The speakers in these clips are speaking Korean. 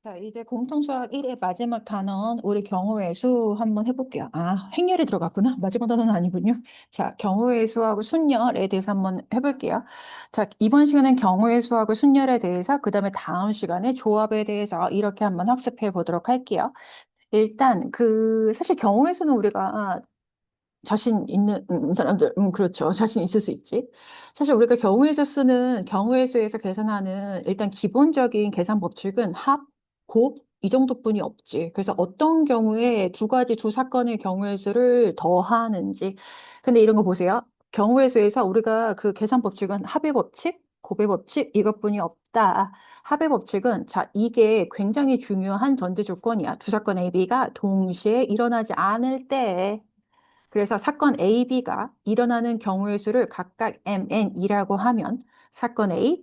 자, 이제 공통수학 1의 마지막 단원, 우리 경우의 수 한번 해볼게요. 아, 행렬이 들어갔구나. 마지막 단원은 아니군요. 자, 경우의 수하고 순열에 대해서 한번 해볼게요. 자, 이번 시간은 경우의 수하고 순열에 대해서, 그 다음에 다음 시간에 조합에 대해서 이렇게 한번 학습해 보도록 할게요. 일단, 사실 경우의 수는 우리가 자신 있는 사람들, 그렇죠. 자신 있을 수 있지. 사실 우리가 경우의 수 쓰는 경우의 수에서 계산하는 일단 기본적인 계산 법칙은 합, 곱, 이 정도뿐이 없지. 그래서 어떤 경우에 두 가지 두 사건의 경우의 수를 더하는지. 근데 이런 거 보세요. 경우의 수에서 우리가 그 계산 법칙은 합의 법칙, 곱의 법칙, 이것뿐이 없다. 합의 법칙은 자, 이게 굉장히 중요한 전제 조건이야. 두 사건 A, B가 동시에 일어나지 않을 때. 그래서 사건 A, B가 일어나는 경우의 수를 각각 MN이라고 하면 사건 A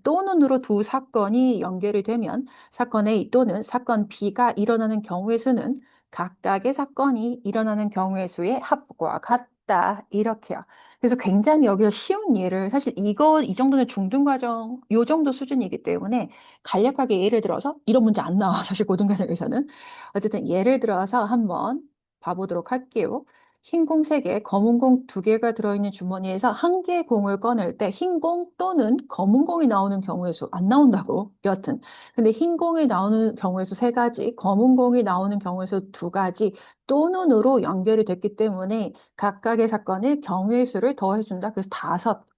또는으로 두 사건이 연결이 되면 사건 A 또는 사건 B가 일어나는 경우의 수는 각각의 사건이 일어나는 경우의 수의 합과 같다. 이렇게요. 그래서 굉장히 여기서 쉬운 예를 사실 이 정도는 중등과정 요 정도 수준이기 때문에 간략하게 예를 들어서 이런 문제 안 나와. 사실 고등과정에서는. 어쨌든 예를 들어서 한번 봐보도록 할게요. 흰 공 3개, 검은 공 2개가 들어있는 주머니에서 한 개의 공을 꺼낼 때 흰 공 또는 검은 공이 나오는 경우의 수 안 나온다고. 여하튼. 근데 흰 공이 나오는 경우의 수 3가지, 검은 공이 나오는 경우의 수 2가지 또는으로 연결이 됐기 때문에 각각의 사건의 경우의 수를 더해준다. 그래서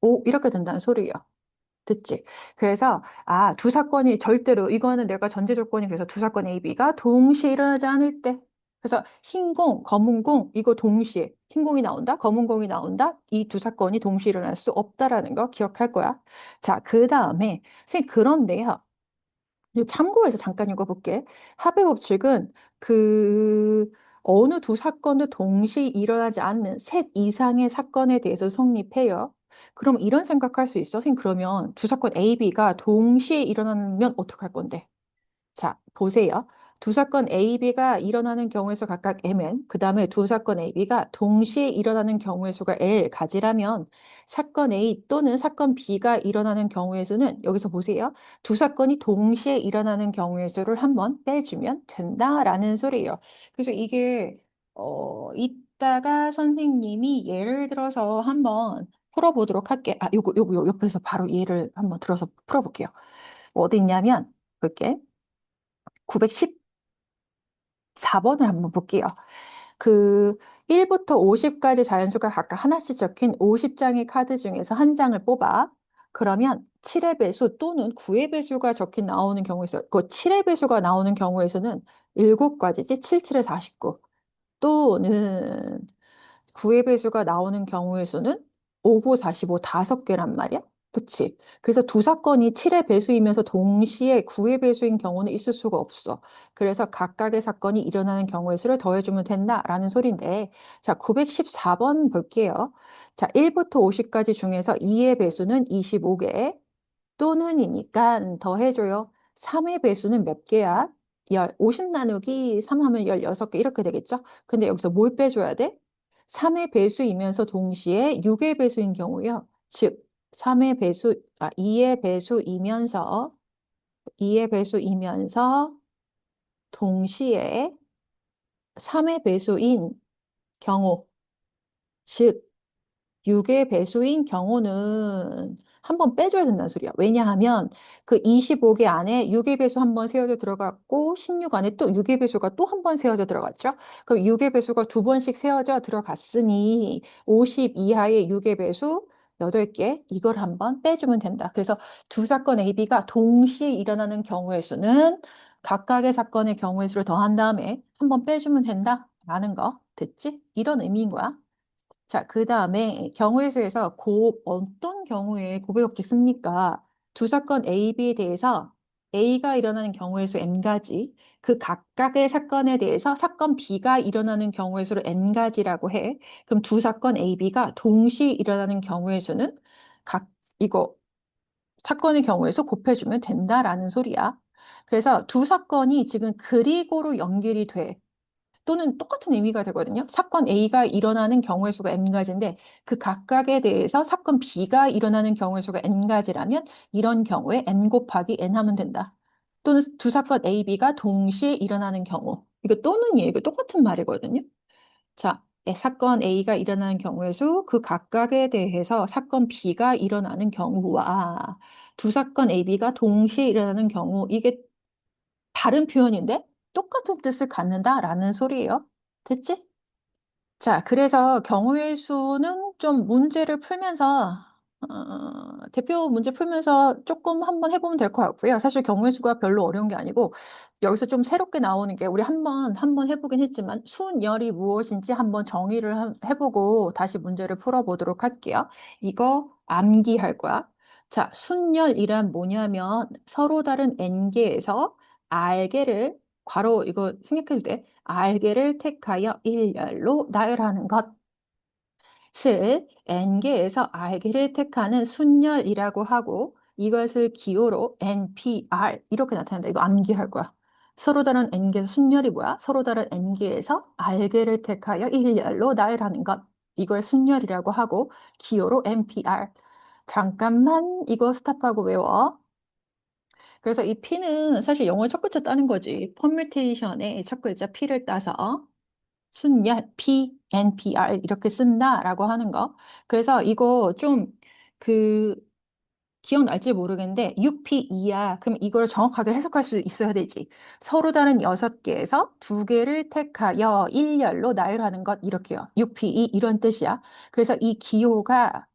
5, 5 이렇게 된다는 소리예요. 듣지? 그래서 두 사건이 절대로 이거는 내가 전제 조건이 그래서 두 사건 A, B가 동시에 일어나지 않을 때 그래서 흰 공, 검은 공 이거 동시에 흰 공이 나온다, 검은 공이 나온다 이 두 사건이 동시에 일어날 수 없다라는 거 기억할 거야. 자, 그 다음에 선생님 그런데요. 이거 참고해서 잠깐 읽어볼게. 합의 법칙은 그 어느 두 사건도 동시에 일어나지 않는 셋 이상의 사건에 대해서 성립해요. 그럼 이런 생각할 수 있어. 선생님, 그러면 두 사건 A, B가 동시에 일어나면 어떡할 건데? 자, 보세요. 두 사건 A, B가 일어나는 경우의 수 각각 Mn, 그 다음에 두 사건 A, B가 동시에 일어나는 경우의 수가 L 가지라면 사건 A 또는 사건 B가 일어나는 경우의 수는 여기서 보세요. 두 사건이 동시에 일어나는 경우의 수를 한번 빼주면 된다라는 소리예요. 그래서 이게 이따가 선생님이 예를 들어서 한번 풀어보도록 할게. 요거 옆에서 바로 예를 한번 들어서 풀어볼게요. 어디 있냐면 볼게. 914번을 한번 볼게요. 그 1부터 50까지 자연수가 각각 하나씩 적힌 50장의 카드 중에서 한 장을 뽑아. 그러면 7의 배수 또는 9의 배수가 적힌 나오는 경우에서 그 7의 배수가 나오는 경우에서는 7가지지 7, 7에 49 또는 9의 배수가 나오는 경우의 수는 5, 9, 45, 5개란 말이야. 그치? 그래서 두 사건이 7의 배수이면서 동시에 9의 배수인 경우는 있을 수가 없어. 그래서 각각의 사건이 일어나는 경우의 수를 더해주면 된다라는 소리인데, 자, 914번 볼게요. 자, 1부터 50까지 중에서 2의 배수는 25개, 또는이니까 더해줘요. 3의 배수는 몇 개야? 50 나누기 3 하면 16개 이렇게 되겠죠? 근데 여기서 뭘 빼줘야 돼? 3의 배수이면서 동시에 6의 배수인 경우요. 즉, 2의 배수이면서 동시에 3의 배수인 경우, 즉, 6의 배수인 경우는 한 번 빼줘야 된다는 소리야. 왜냐하면 그 25개 안에 6의 배수 한 번 세워져 들어갔고 16 안에 또 6의 배수가 또 한 번 세워져 들어갔죠. 그럼 6의 배수가 두 번씩 세워져 들어갔으니 50 이하의 6의 배수 8개 이걸 한 번 빼주면 된다. 그래서 두 사건 A, B가 동시에 일어나는 경우의 수는 각각의 사건의 경우의 수를 더한 다음에 한 번 빼주면 된다라는 거. 됐지? 이런 의미인 거야. 자, 그 다음에 경우의 수에서 어떤 경우에 고백 법칙 씁니까? 두 사건 A, B에 대해서 A가 일어나는 경우의 수 N가지, 그 각각의 사건에 대해서 사건 B가 일어나는 경우의 수를 N가지라고 해. 그럼 두 사건 A, B가 동시에 일어나는 경우의 수는 각, 이거 사건의 경우의 수 곱해주면 된다라는 소리야. 그래서 두 사건이 지금 그리고로 연결이 돼. 또는 똑같은 의미가 되거든요. 사건 A가 일어나는 경우의 수가 N가지인데 그 각각에 대해서 사건 B가 일어나는 경우의 수가 N가지라면 이런 경우에 N 곱하기 N 하면 된다. 또는 두 사건 A, B가 동시에 일어나는 경우. 이거 또는이에요. 이거 똑같은 말이거든요. 자, 사건 A가 일어나는 경우의 수, 그 각각에 대해서 사건 B가 일어나는 경우와 두 사건 A, B가 동시에 일어나는 경우, 이게 다른 표현인데 똑같은 뜻을 갖는다라는 소리예요. 됐지? 자, 그래서 경우의 수는 좀 문제를 풀면서, 대표 문제 풀면서 조금 한번 해보면 될 것 같고요. 사실 경우의 수가 별로 어려운 게 아니고, 여기서 좀 새롭게 나오는 게, 우리 한번 해보긴 했지만, 순열이 무엇인지 한번 정의를 해보고 다시 문제를 풀어보도록 할게요. 이거 암기할 거야. 자, 순열이란 뭐냐면, 서로 다른 n개에서 r개를 괄호 이거 생략해도 돼. 알개를 택하여 일렬로 나열하는 것을 n개에서 알개를 택하는 순열이라고 하고 이것을 기호로 NPR 이렇게 나타낸다. 이거 암기할 거야. 서로 다른 n개에서 순열이 뭐야? 서로 다른 n개에서 알개를 택하여 일렬로 나열하는 것. 이걸 순열이라고 하고 기호로 NPR. 잠깐만 이거 스탑하고 외워. 그래서 이 P는 사실 영어의 첫 글자 따는 거지. 퍼뮤테이션의 첫 글자 P를 따서 순열, P, NPR 이렇게 쓴다라고 하는 거. 그래서 이거 좀 그 기억날지 모르겠는데 6P2야. 그럼 이걸 정확하게 해석할 수 있어야 되지. 서로 다른 6개에서 2개를 택하여 일렬로 나열하는 것 이렇게요. 6P2 이런 뜻이야. 그래서 이 기호가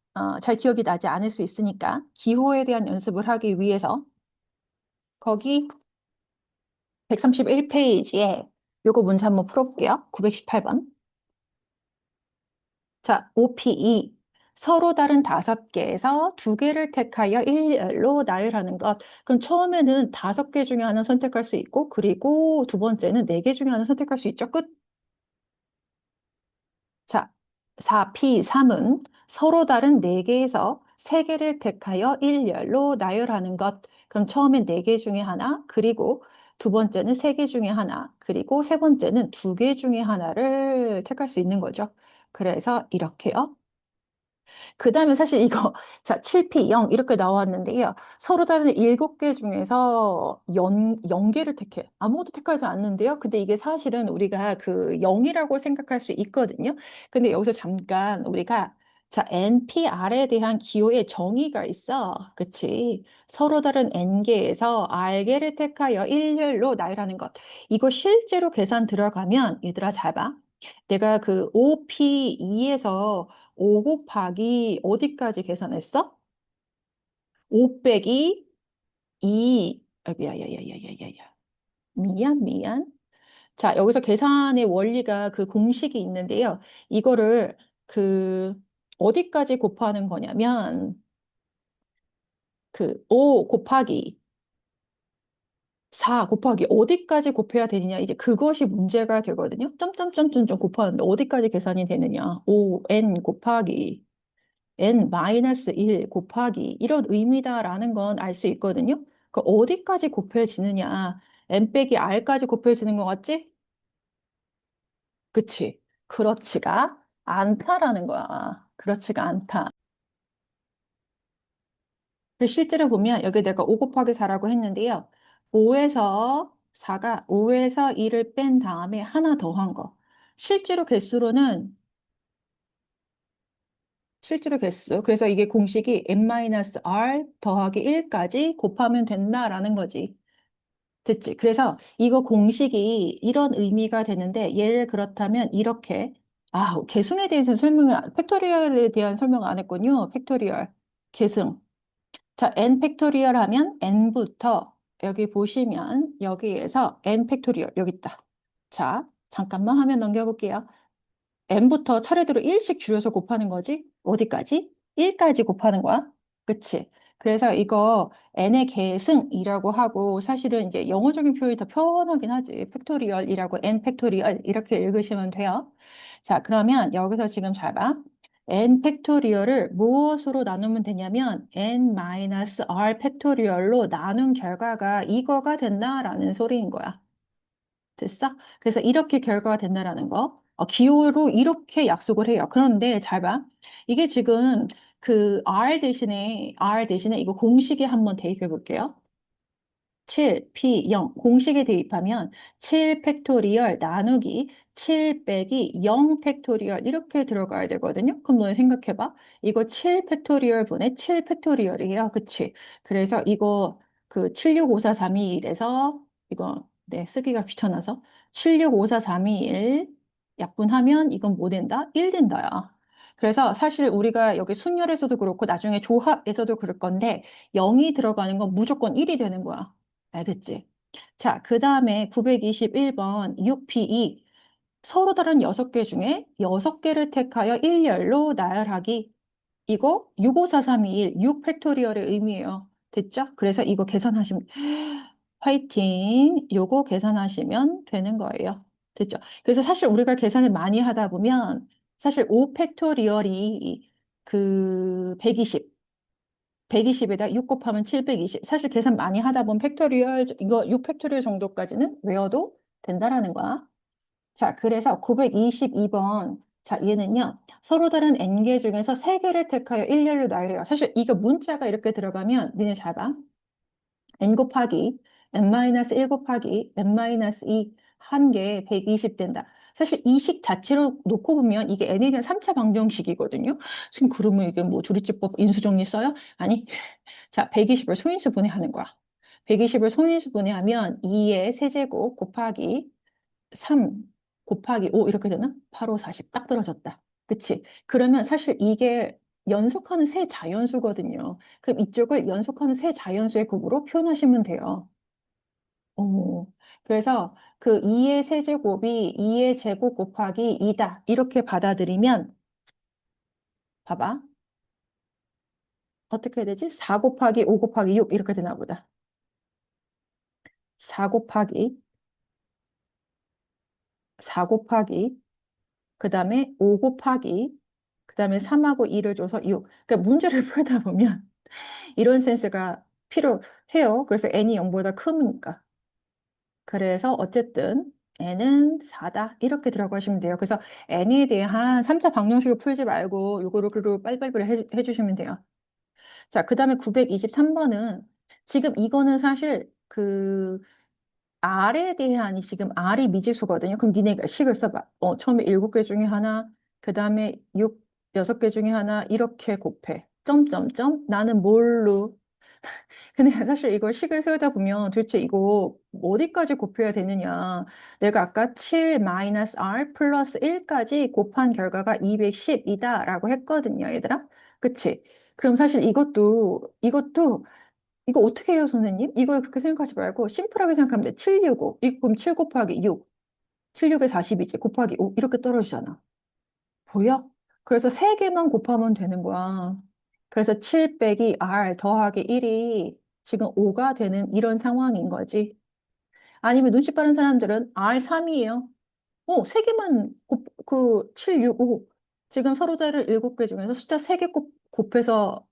잘 기억이 나지 않을 수 있으니까 기호에 대한 연습을 하기 위해서 거기 131페이지에 요거 문제 한번 풀어볼게요. 918번. 자, OPE. 서로 다른 5개에서 2개를 택하여 일렬로 나열하는 것. 그럼 처음에는 5개 중에 하나 선택할 수 있고, 그리고 두 번째는 4개 중에 하나 선택할 수 있죠. 끝. 자, 4P3은 서로 다른 4개에서 3개를 택하여 일렬로 나열하는 것. 그럼 처음엔 4개 중에 하나, 그리고 두 번째는 3개 중에 하나, 그리고 세 번째는 2개 중에 하나를 택할 수 있는 거죠. 그래서 이렇게요. 그 다음에 사실 이거, 자, 7P 0 이렇게 나왔는데요. 서로 다른 7개 중에서 연계를 택해. 아무것도 택하지 않는데요. 근데 이게 사실은 우리가 그 0이라고 생각할 수 있거든요. 근데 여기서 잠깐 우리가 자, NPR에 대한 기호의 정의가 있어. 그치? 서로 다른 N개에서 R개를 택하여 일렬로 나열하는 것. 이거 실제로 계산 들어가면, 얘들아 잘 봐. 내가 그 OP2에서 5 곱하기 어디까지 계산했어? 5 빼기 2. 아이고, 야야야야야야야. 미안. 자, 여기서 계산의 원리가 그 공식이 있는데요. 이거를 그 어디까지 곱하는 거냐면 그 5 곱하기 4 곱하기 어디까지 곱해야 되느냐. 이제 그것이 문제가 되거든요. 점점점점점 곱하는데 어디까지 계산이 되느냐. 5n 곱하기 n-1 곱하기 이런 의미다라는 건 알 수 있거든요. 그 어디까지 곱해지느냐. n 빼기 r까지 곱해지는 것 같지? 그치? 그렇지가 않다라는 거야. 그렇지가 않다. 그래서 실제로 보면 여기 내가 5 곱하기 4라고 했는데요. 5에서 2를 뺀 다음에 하나 더한 거. 실제로 개수로는 실제로 개수. 그래서 이게 공식이 n-r 더하기 1까지 곱하면 된다라는 거지. 됐지? 그래서 이거 공식이 이런 의미가 되는데 얘를 그렇다면 이렇게 계승에 대해서 팩토리얼에 대한 설명 안 했군요. 팩토리얼, 계승. 자, n 팩토리얼 하면 n부터 여기 보시면 여기에서 n 팩토리얼 여기 있다. 자, 잠깐만 화면 넘겨볼게요. n부터 차례대로 1씩 줄여서 곱하는 거지. 어디까지? 1까지 곱하는 거야. 그치? 그래서 이거 n의 계승이라고 하고 사실은 이제 영어적인 표현이 더 편하긴 하지. 팩토리얼이라고 n 팩토리얼 이렇게 읽으시면 돼요. 자, 그러면 여기서 지금 잘 봐. n 팩토리얼을 무엇으로 나누면 되냐면 n-r 팩토리얼로 나눈 결과가 이거가 된다라는 소리인 거야. 됐어? 그래서 이렇게 결과가 된다라는 거. 기호로 이렇게 약속을 해요. 그런데 잘 봐. 이게 지금 그 R 대신에 이거 공식에 한번 대입해 볼게요. 7, P, 0 공식에 대입하면 7 팩토리얼 나누기 7 빼기 0 팩토리얼 이렇게 들어가야 되거든요. 그럼 너네 생각해봐. 이거 7 팩토리얼 분의 7 팩토리얼이에요. 그치? 그래서 이거 그 7654321에서 이거 네, 쓰기가 귀찮아서 7654321 약분하면 이건 뭐 된다? 1 된다. 야. 그래서 사실 우리가 여기 순열에서도 그렇고 나중에 조합에서도 그럴 건데 0이 들어가는 건 무조건 1이 되는 거야. 알겠지? 자, 그 다음에 921번 6PE 서로 다른 6개 중에 6개를 택하여 일렬로 나열하기. 이거 65431, 6 팩토리얼의 의미예요. 됐죠? 그래서 이거 계산하시면 화이팅. 요거 계산하시면 되는 거예요. 됐죠? 그래서 사실 우리가 계산을 많이 하다 보면 사실 5 팩토리얼이 그 120, 120에다 6 곱하면 720. 사실 계산 많이 하다 보면 팩토리얼, 이거 6 팩토리얼 정도까지는 외워도 된다라는 거야. 자, 그래서 922번. 자, 얘는요. 서로 다른 n개 중에서 3개를 택하여 일렬로 나열해요. 사실 이거 문자가 이렇게 들어가면 니네 잘 봐. n 곱하기 n-1 곱하기 n-2 한 개에 120 된다. 사실 이 식 자체로 놓고 보면 이게 n에 대한 3차 방정식이거든요. 지금 그러면 이게 뭐 조리집법 인수정리 써요? 아니, 자, 120을 소인수 분해하는 거야. 120을 소인수 분해하면 2의 세제곱 곱하기 3 곱하기 5 이렇게 되나? 8, 5, 40 딱 떨어졌다. 그치? 그러면 사실 이게 연속하는 세 자연수거든요. 그럼 이쪽을 연속하는 세 자연수의 곱으로 표현하시면 돼요. 어, 그래서 그 2의 세제곱이 2의 제곱 곱하기 2다. 이렇게 받아들이면 봐봐. 어떻게 해야 되지? 4 곱하기 5 곱하기 6 이렇게 되나 보다. 4 곱하기 4 곱하기 그 다음에 5 곱하기 그 다음에 3하고 2를 줘서 6. 그러니까 문제를 풀다 보면 이런 센스가 필요해요. 그래서 n이 0보다 크니까. 그래서 어쨌든 n은 4다. 이렇게 들어가시면 돼요. 그래서 n에 대한 3차 방정식을 풀지 말고 요거를 그대로 빨리빨리 해주시면 돼요. 자, 그 다음에 923번은 지금 이거는 사실 그 R에 대한 지금 R이 미지수거든요. 그럼 니네가 식을 써봐. 처음에 7개 중에 하나, 그 다음에 6개 중에 하나 이렇게 곱해. 점점점 나는 뭘로 근데 사실 이걸 식을 세우다 보면 도대체 이거 어디까지 곱해야 되느냐. 내가 아까 7 마이너스 R 플러스 1까지 곱한 결과가 210이다라고 했거든요, 얘들아. 그치? 그럼 사실 이것도 이거 어떻게 해요, 선생님? 이걸 그렇게 생각하지 말고 심플하게 생각하면 돼. 765. 이거 그럼 7 곱하기 6. 7, 6에 40이지. 곱하기 5. 이렇게 떨어지잖아. 보여? 그래서 세 개만 곱하면 되는 거야. 그래서 7 빼기 R 더하기 1이 지금 5가 되는 이런 상황인 거지. 아니면 눈치 빠른 사람들은 R 3이에요. 세 개만 그 7, 6, 5. 지금 서로 다를 7개 중에서 숫자 3개 곱해서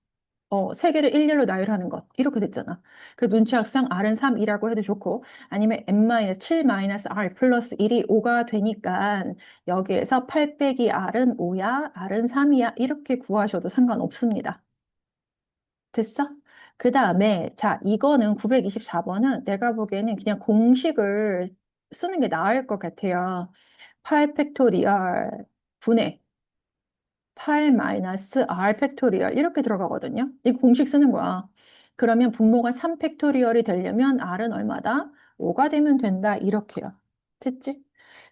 세 개를 일렬로 나열하는 것. 이렇게 됐잖아. 그래서 눈치학상 R은 3이라고 해도 좋고, 아니면 N-7-R 플러스 1이 5가 되니까 여기에서 8 빼기 R은 5야, R은 3이야. 이렇게 구하셔도 상관없습니다. 됐어? 그 다음에, 자, 이거는 924번은 내가 보기에는 그냥 공식을 쓰는 게 나을 것 같아요. 8 팩토리얼 분의 8 마이너스 R 팩토리얼 이렇게 들어가거든요. 이 공식 쓰는 거야. 그러면 분모가 3 팩토리얼이 되려면 R은 얼마다? 5가 되면 된다. 이렇게요. 됐지?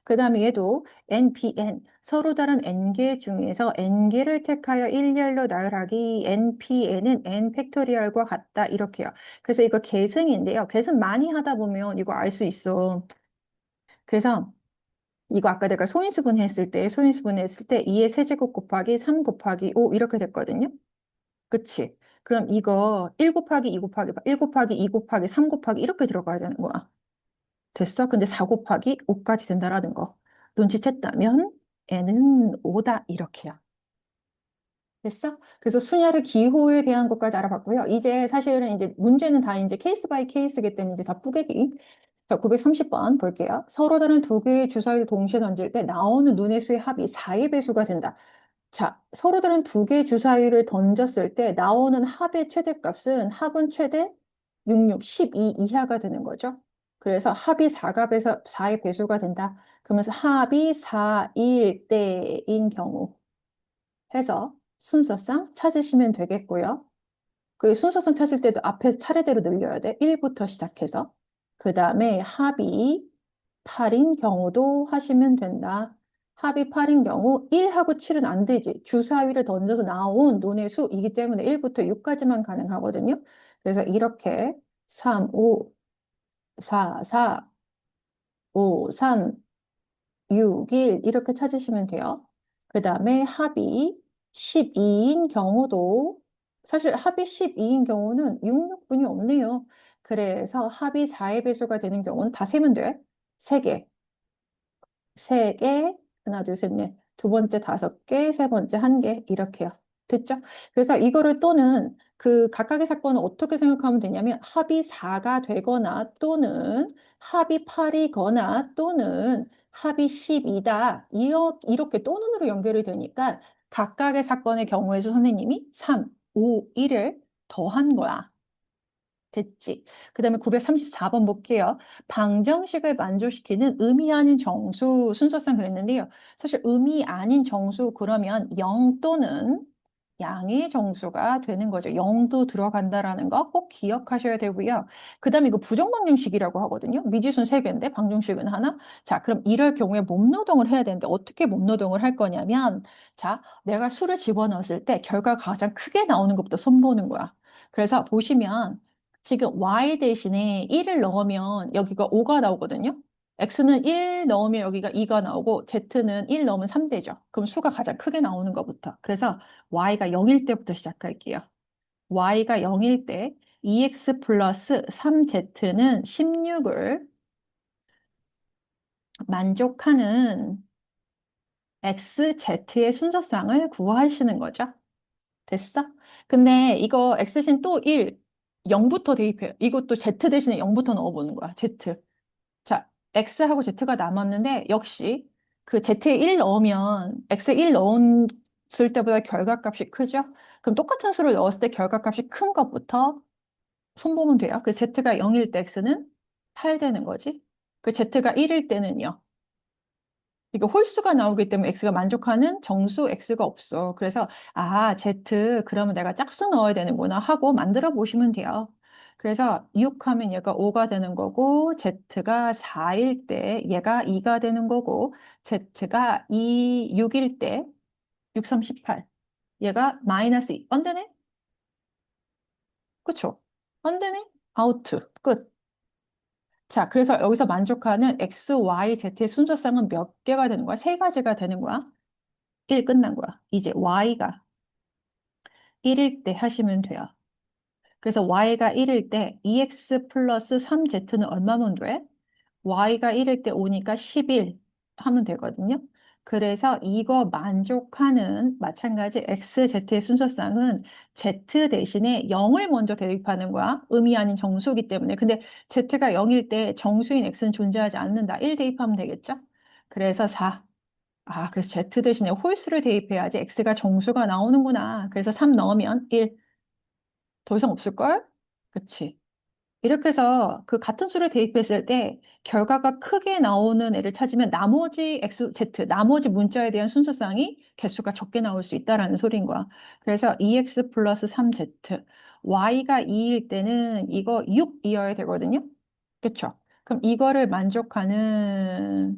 그 다음에 얘도 NPN 서로 다른 N개 중에서 N개를 택하여 일렬로 나열하기 NPN은 N 팩토리얼과 같다. 이렇게요. 그래서 이거 계승인데요. 계승 많이 하다 보면 이거 알 수 있어. 그래서 이거 아까 내가 소인수분 했을 때, 소인수분 했을 때 2의 세제곱 곱하기 3 곱하기 5 이렇게 됐거든요. 그치? 그럼 이거 1 곱하기 2 곱하기 1 곱하기 2 곱하기 3 곱하기 이렇게 들어가야 되는 거야. 됐어? 근데 4 곱하기 5까지 된다라는 거. 눈치챘다면 n은 5다 이렇게야. 됐어? 그래서 순열의 기호에 대한 것까지 알아봤고요. 이제 사실은 이제 문제는 다 이제 케이스 바이 케이스이기 때문에 이제 다 뿌개기. 자, 930번 볼게요. 서로 다른 두 개의 주사위를 동시에 던질 때 나오는 눈의 수의 합이 4의 배수가 된다. 자, 서로 다른 두 개의 주사위를 던졌을 때 나오는 합의 최대값은 합은 최대 66, 12 이하가 되는 거죠. 그래서 합이 4가 4의 배수가 된다. 그러면서 합이 4일 때인 경우 해서 순서상 찾으시면 되겠고요. 그 순서상 찾을 때도 앞에 차례대로 늘려야 돼. 1부터 시작해서. 그 다음에 합이 8인 경우도 하시면 된다. 합이 8인 경우 1하고 7은 안 되지. 주사위를 던져서 나온 논의 수이기 때문에 1부터 6까지만 가능하거든요. 그래서 이렇게 3, 5, 4, 4, 5, 3, 6, 1 이렇게 찾으시면 돼요. 그 다음에 합이 12인 경우도 사실 합이 12인 경우는 66분이 없네요. 그래서 합이 4의 배수가 되는 경우는 다 세면 돼. 3개. 3개, 하나, 둘, 셋, 넷. 두 번째 5개, 세 번째 1개, 이렇게요. 됐죠? 그래서 이거를 또는 그 각각의 사건을 어떻게 생각하면 되냐면 합이 4가 되거나 또는 합이 8이거나 또는 합이 12다. 이렇게 또는으로 연결이 되니까 각각의 사건의 경우에서 선생님이 3, 5, 1을 더한 거야. 됐지. 그 다음에 934번 볼게요. 방정식을 만족시키는 의미 아닌 정수 순서상 그랬는데요. 사실 의미 아닌 정수 그러면 0 또는 양의 정수가 되는 거죠. 0도 들어간다라는 거 꼭 기억하셔야 되고요. 그 다음에 이거 부정방정식이라고 하거든요. 미지수는 3개인데 방정식은 하나. 자, 그럼 이럴 경우에 몸노동을 해야 되는데 어떻게 몸노동을 할 거냐면 자, 내가 수를 집어넣었을 때 결과가 가장 크게 나오는 것부터 손보는 거야. 그래서 보시면 지금 y 대신에 1을 넣으면 여기가 5가 나오거든요. x는 1 넣으면 여기가 2가 나오고 z는 1 넣으면 3 되죠. 그럼 수가 가장 크게 나오는 것부터. 그래서 y가 0일 때부터 시작할게요. y가 0일 때 2x 플러스 3z는 16을 만족하는 xz의 순서상을 구하시는 거죠. 됐어? 근데 이거 x신 또 1, 0부터 대입해요. 이것도 z 대신에 0부터 넣어보는 거야. z. 자, x하고 z가 남았는데 역시 그 z에 1 넣으면 x에 1 넣었을 때보다 결과값이 크죠? 그럼 똑같은 수를 넣었을 때 결과값이 큰 것부터 손보면 돼요. 그 z가 0일 때 x는 8 되는 거지. 그 z가 1일 때는요. 이거 홀수가 나오기 때문에 x가 만족하는 정수 x가 없어. 그래서 아, z 그러면 내가 짝수 넣어야 되는구나 하고 만들어 보시면 돼요. 그래서 6 하면 얘가 5가 되는 거고 z가 4일 때 얘가 2가 되는 거고 z가 6일 때 6, 3, 18 얘가 마이너스 2. 안 되네? 그쵸? 안 되네? 아우트. 끝. 자, 그래서 여기서 만족하는 x, y, z의 순서상은 몇 개가 되는 거야? 세 가지가 되는 거야. 1 끝난 거야. 이제 y가 1일 때 하시면 돼요. 그래서 y가 1일 때 2x 플러스 3z는 얼마면 돼? y가 1일 때 오니까 11 하면 되거든요. 그래서 이거 만족하는 마찬가지 x, z의 순서상은 z 대신에 0을 먼저 대입하는 거야. 의미 아닌 정수이기 때문에. 근데 z가 0일 때 정수인 x는 존재하지 않는다. 1 대입하면 되겠죠? 그래서 4. 아, 그래서 Z 대신에 홀수를 대입해야지 X가 정수가 나오는구나. 그래서 3 넣으면 1. 더 이상 없을걸? 그치. 이렇게 해서 그 같은 수를 대입했을 때 결과가 크게 나오는 애를 찾으면 나머지 X, Z, 나머지 문자에 대한 순서상이 개수가 적게 나올 수 있다라는 소리인 거야. 그래서 2X 플러스 3Z. Y가 2일 때는 이거 6이어야 되거든요. 그쵸? 그럼 이거를 만족하는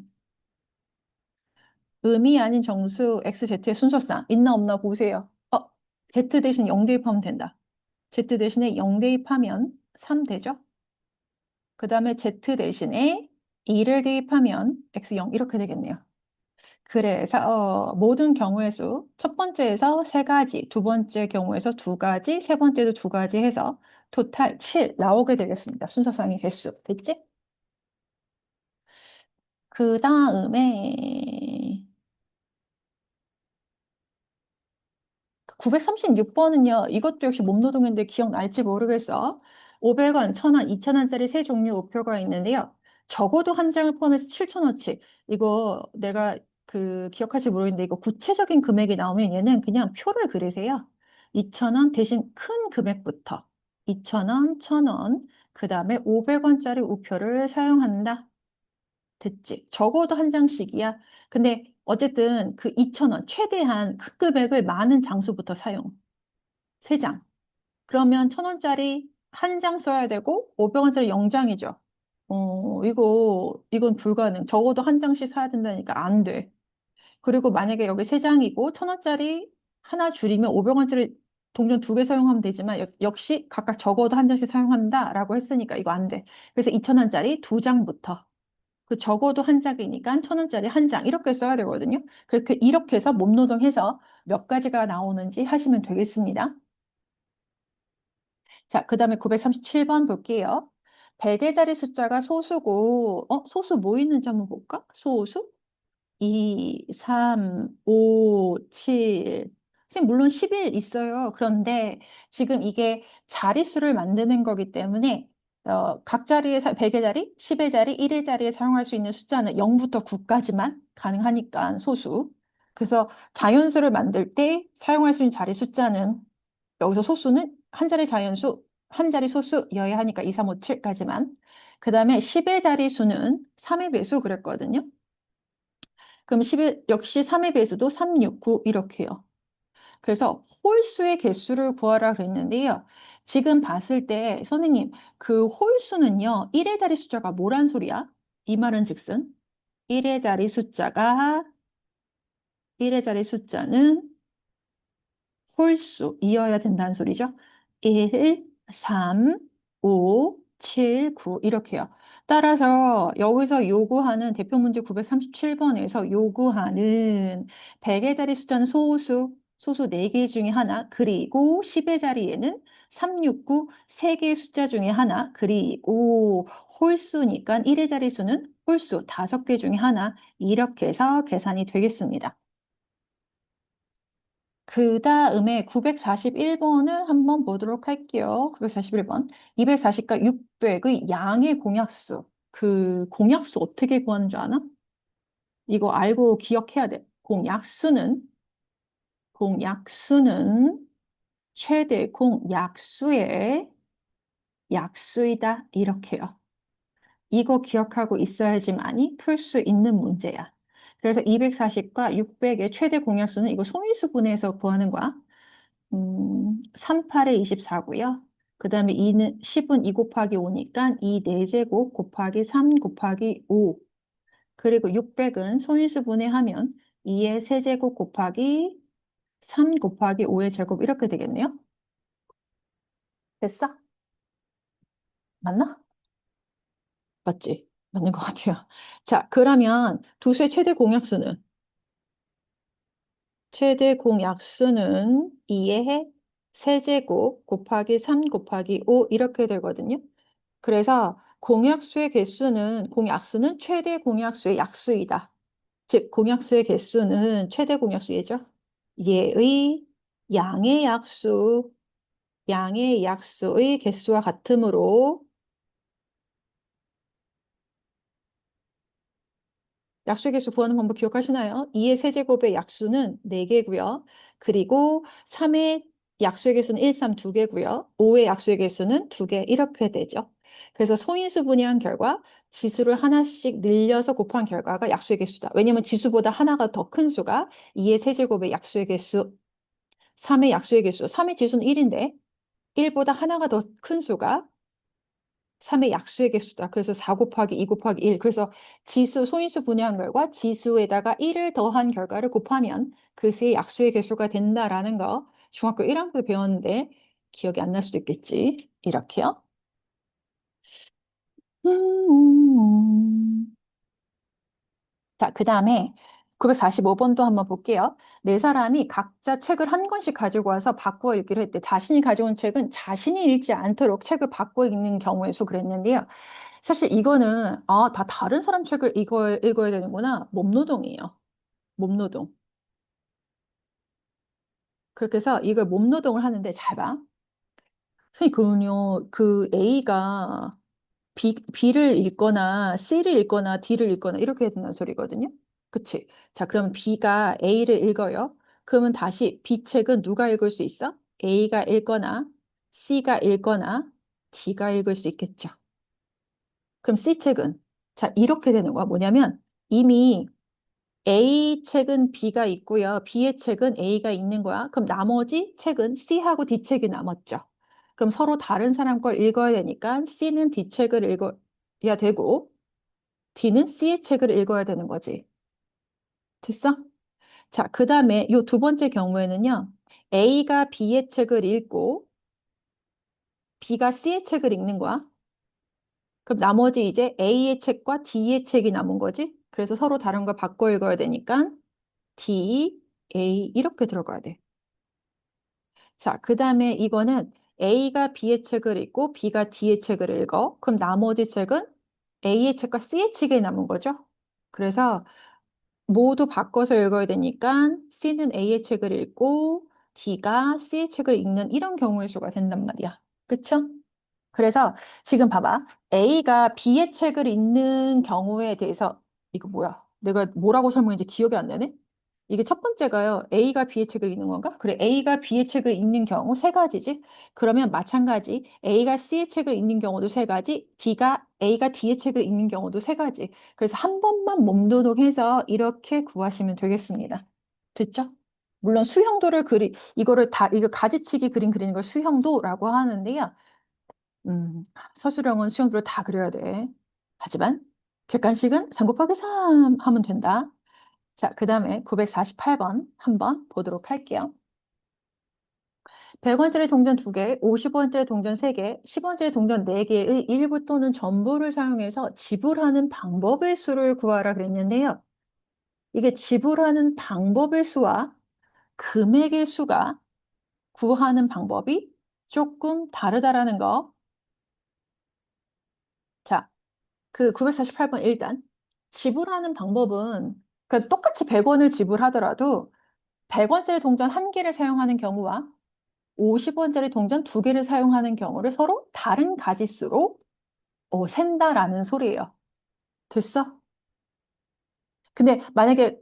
의미 아닌 정수 XZ의 순서상 있나 없나 보세요. Z 대신 0 대입하면 된다. Z 대신에 0 대입하면 3 되죠? 그 다음에 Z 대신에 2를 대입하면 X0 이렇게 되겠네요. 그래서 모든 경우의 수, 첫 번째에서 3가지, 두 번째 경우에서 2가지, 세 번째도 2가지 해서 토탈 7 나오게 되겠습니다. 순서상의 개수. 됐지? 그 다음에 936번은요, 이것도 역시 몸노동인데 기억날지 모르겠어. 500원, 1000원, 2000원짜리 세 종류 우표가 있는데요. 적어도 한 장을 포함해서 7,000원치. 이거 내가 기억할지 모르겠는데 이거 구체적인 금액이 나오면 얘는 그냥 표를 그리세요. 2,000원 대신 큰 금액부터. 2,000원, 1,000원, 그 다음에 500원짜리 우표를 사용한다. 됐지? 적어도 한 장씩이야. 근데 어쨌든 그 2,000원, 최대한 그 금액을 많은 장수부터 사용. 3장. 그러면 1,000원짜리 한 장 써야 되고 500원짜리 0장이죠. 이건 불가능. 적어도 한 장씩 사야 된다니까 안 돼. 그리고 만약에 여기 3장이고 1,000원짜리 하나 줄이면 500원짜리 동전 2개 사용하면 되지만 역시 각각 적어도 한 장씩 사용한다라고 했으니까 이거 안 돼. 그래서 2,000원짜리 2장부터. 그 적어도 한 장이니까 1,000원짜리 한 장 이렇게 써야 되거든요. 그렇게 이렇게 해서 몸노동해서 몇 가지가 나오는지 하시면 되겠습니다. 자, 그 다음에 937번 볼게요. 100의 자리 숫자가 소수고, 소수 뭐 있는지 한번 볼까? 소수? 2, 3, 5, 7. 선생님, 물론 11 있어요. 그런데 지금 이게 자릿수를 만드는 거기 때문에 각 자리에 100의 자리, 10의 자리, 1의 자리에 사용할 수 있는 숫자는 0부터 9까지만 가능하니까 소수. 그래서 자연수를 만들 때 사용할 수 있는 자리 숫자는 여기서 소수는 한 자리 자연수, 한 자리 소수여야 하니까 2, 3, 5, 7까지만. 그 다음에 10의 자리 수는 3의 배수 그랬거든요. 그럼 11, 역시 3의 배수도 3, 6, 9 이렇게요. 그래서 홀수의 개수를 구하라 그랬는데요. 지금 봤을 때 선생님 그 홀수는요. 1의 자리 숫자가 뭐란 소리야? 이 말은 즉슨 1의 자리 숫자가 1의 자리 숫자는 홀수이어야 된다는 소리죠. 1, 3, 5, 7, 9 이렇게요. 따라서 여기서 요구하는 대표 문제 937번에서 요구하는 100의 자리 숫자는 소수 4개 중에 하나, 그리고 10의 자리에는 3, 6, 9, 3개의 숫자 중에 하나, 그리고 홀수니까 1의 자리 수는 홀수 5개 중에 하나, 이렇게 해서 계산이 되겠습니다. 그 다음에 941번을 한번 보도록 할게요. 941번. 240과 600의 양의 공약수. 그 공약수 어떻게 구하는 줄 아나? 이거 알고 기억해야 돼. 공약수는 최대 공약수의 약수이다. 이렇게요. 이거 기억하고 있어야지만이 풀 수 있는 문제야. 그래서 240과 600의 최대 공약수는 이거 소인수분해에서 구하는 거야. 38에 24고요. 그 다음에 10은 2 곱하기 5니까 2 4제곱 곱하기 3 곱하기 5. 그리고 600은 소인수분해하면 2의 세제곱 곱하기 3 곱하기 5의 제곱 이렇게 되겠네요. 됐어? 맞나? 맞지? 맞는 것 같아요. 자, 그러면 두 수의 최대 공약수는 2의 세제곱 곱하기 3 곱하기 5 이렇게 되거든요. 그래서 공약수는 최대 공약수의 약수이다. 즉, 공약수의 개수는 최대 공약수이죠. 얘의 양의 약수의 개수와 같으므로 약수의 개수 구하는 방법 기억하시나요? 2의 세제곱의 약수는 4개고요. 그리고 3의 약수의 개수는 1, 3, 2개고요. 5의 약수의 개수는 2개 이렇게 되죠. 그래서 소인수 분해한 결과 지수를 하나씩 늘려서 곱한 결과가 약수의 개수다. 왜냐하면 지수보다 하나가 더 큰 수가 2의 세제곱의 약수의 개수, 3의 약수의 개수, 3의 지수는 1인데 1보다 하나가 더 큰 수가 3의 약수의 개수다. 그래서 4 곱하기 2 곱하기 1. 그래서 소인수 분해한 결과 지수에다가 1을 더한 결과를 곱하면 그 수의 약수의 개수가 된다라는 거 중학교 1학년 때 배웠는데 기억이 안 날 수도 있겠지. 이렇게요. 자, 그 다음에 945번도 한번 볼게요. 네 사람이 각자 책을 한 권씩 가지고 와서 바꾸어 읽기로 했대. 자신이 가져온 책은 자신이 읽지 않도록 책을 바꾸어 읽는 경우의 수 그랬는데요. 사실 이거는 다 다른 사람 책을 읽어야 되는구나. 몸노동이에요. 몸노동. 그렇게 해서 이걸 몸노동을 하는데 잘 봐. 선생님, 그럼요. 그 A가 B를 읽거나 C를 읽거나 D를 읽거나 이렇게 해야 된다는 소리거든요. 그치? 자, 그럼 B가 A를 읽어요. 그러면 다시 B 책은 누가 읽을 수 있어? A가 읽거나 C가 읽거나 D가 읽을 수 있겠죠. 그럼 C 책은? 자, 이렇게 되는 거야. 뭐냐면 이미 A 책은 B가 있고요. B의 책은 A가 있는 거야. 그럼 나머지 책은 C하고 D 책이 남았죠. 그럼 서로 다른 사람 걸 읽어야 되니까 C는 D 책을 읽어야 되고 D는 C의 책을 읽어야 되는 거지. 됐어? 자, 그 다음에 이 두 번째 경우에는요. A가 B의 책을 읽고 B가 C의 책을 읽는 거야. 그럼 나머지 이제 A의 책과 D의 책이 남은 거지. 그래서 서로 다른 걸 바꿔 읽어야 되니까 D, A 이렇게 들어가야 돼. 자, 그 다음에 이거는 A가 B의 책을 읽고 B가 D의 책을 읽어. 그럼 나머지 책은 A의 책과 C의 책이 남은 거죠. 그래서 모두 바꿔서 읽어야 되니까 C는 A의 책을 읽고 D가 C의 책을 읽는 이런 경우의 수가 된단 말이야. 그쵸? 그래서 지금 봐봐. A가 B의 책을 읽는 경우에 대해서 이거 뭐야? 내가 뭐라고 설명했는지 기억이 안 나네? 이게 첫 번째가요. A가 B의 책을 읽는 건가? 그래, A가 B의 책을 읽는 경우 세 가지지. 그러면 마찬가지 A가 C의 책을 읽는 경우도 세 가지, A가 D의 책을 읽는 경우도 세 가지. 그래서 한 번만 몸도독해서 이렇게 구하시면 되겠습니다. 됐죠? 물론 수형도를 이거 가지치기 그림 그리는 걸 수형도라고 하는데요. 서술형은 수형도를 다 그려야 돼. 하지만 객관식은 3 곱하기 3 하면 된다. 자, 그 다음에 948번 한번 보도록 할게요. 100원짜리 동전 2개, 50원짜리 동전 3개, 10원짜리 동전 4개의 일부 또는 전부를 사용해서 지불하는 방법의 수를 구하라 그랬는데요. 이게 지불하는 방법의 수와 금액의 수가 구하는 방법이 조금 다르다라는 거. 자, 그 948번 일단 지불하는 방법은 그러니까 똑같이 100원을 지불하더라도 100원짜리 동전 1개를 사용하는 경우와 50원짜리 동전 2개를 사용하는 경우를 서로 다른 가지수로 센다라는 소리예요. 됐어? 근데 만약에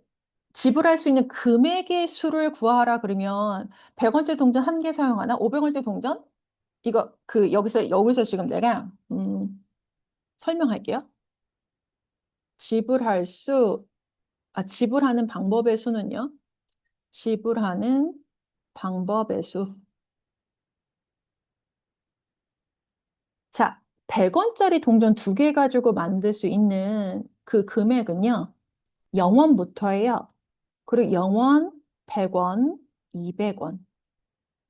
지불할 수 있는 금액의 수를 구하라 그러면 100원짜리 동전 1개 사용하나? 500원짜리 동전? 이거 여기서 지금 내가 설명할게요. 지불할 수 지불하는 방법의 수는요. 지불하는 방법의 수. 자, 100원짜리 동전 2개 가지고 만들 수 있는 그 금액은요. 0원부터예요. 그리고 0원, 100원, 200원.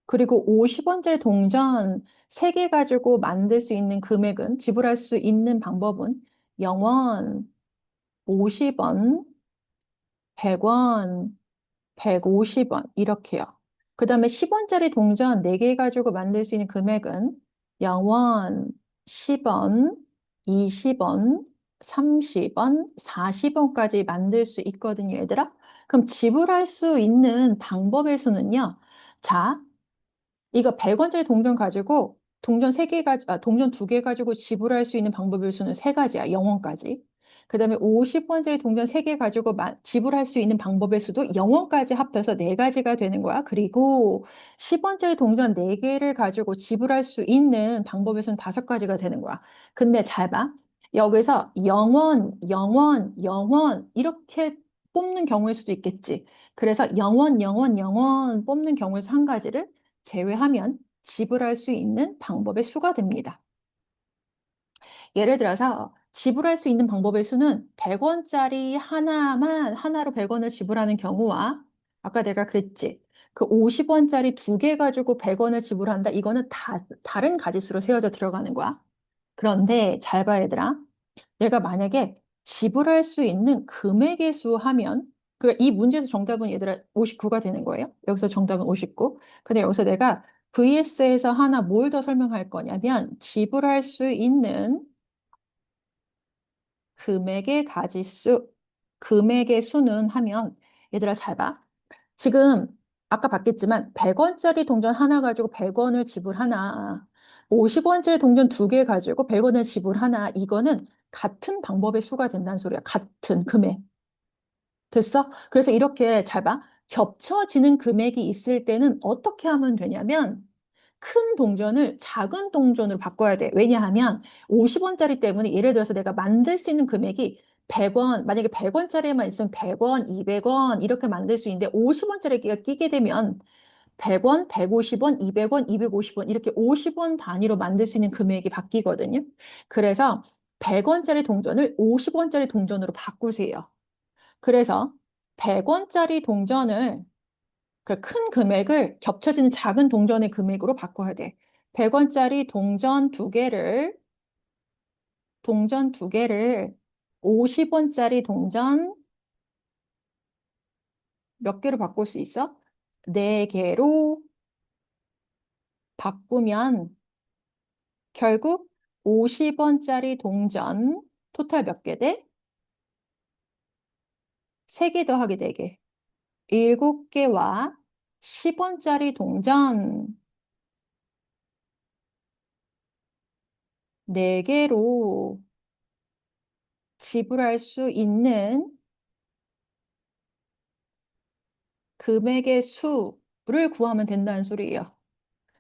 그리고 50원짜리 동전 3개 가지고 만들 수 있는 금액은 지불할 수 있는 방법은 0원, 50원, 100원, 150원 이렇게요. 그 다음에 10원짜리 동전 4개 가지고 만들 수 있는 금액은 0원, 10원, 20원, 30원, 40원까지 만들 수 있거든요, 얘들아. 그럼 지불할 수 있는 방법의 수는요. 자, 이거 100원짜리 동전 가지고 동전 2개 가지고 지불할 수 있는 방법의 수는 세 가지야. 0원까지. 그다음에 50원짜리 동전 3개 가지고 지불할 수 있는 방법의 수도 0원까지 합해서 네 가지가 되는 거야. 그리고 10원짜리 동전 4개를 가지고 지불할 수 있는 방법의 수는 5가지가 되는 거야. 근데 잘 봐. 여기서 0원, 0원, 0원 이렇게 뽑는 경우일 수도 있겠지. 그래서 0원, 0원, 0원 뽑는 경우에서 한 가지를 제외하면 지불할 수 있는 방법의 수가 됩니다. 예를 들어서 지불할 수 있는 방법의 수는 100원짜리 하나로 100원을 지불하는 경우와 아까 내가 그랬지. 그 50원짜리 2개 가지고 100원을 지불한다. 이거는 다른 가지수로 세워져 들어가는 거야. 그런데 잘 봐, 얘들아. 내가 만약에 지불할 수 있는 금액의 수 하면 그러니까 이 문제에서 정답은 얘들아 59가 되는 거예요. 여기서 정답은 59. 근데 여기서 내가 VS에서 하나 뭘 더 설명할 거냐면 지불할 수 있는 금액의 가지수, 금액의 수는 하면 얘들아 잘 봐. 지금 아까 봤겠지만 100원짜리 동전 하나 가지고 100원을 지불하나 50원짜리 동전 2개 가지고 100원을 지불하나 이거는 같은 방법의 수가 된다는 소리야. 같은 금액. 됐어? 그래서 이렇게 잘 봐. 겹쳐지는 금액이 있을 때는 어떻게 하면 되냐면 큰 동전을 작은 동전으로 바꿔야 돼. 왜냐하면 50원짜리 때문에 예를 들어서 내가 만들 수 있는 금액이 100원, 만약에 100원짜리만 있으면 100원, 200원 이렇게 만들 수 있는데 50원짜리가 끼게 되면 100원, 150원, 200원, 250원 이렇게 50원 단위로 만들 수 있는 금액이 바뀌거든요. 그래서 100원짜리 동전을 50원짜리 동전으로 바꾸세요. 그래서 100원짜리 동전을 그 큰 금액을 겹쳐지는 작은 동전의 금액으로 바꿔야 돼. 100원짜리 동전 두 개를 50원짜리 동전 몇 개로 바꿀 수 있어? 네개로 바꾸면 결국 50원짜리 동전 토탈 몇 개 돼? 3개 더하기 4개. 7개와 10원짜리 동전 4개로 지불할 수 있는 금액의 수를 구하면 된다는 소리예요.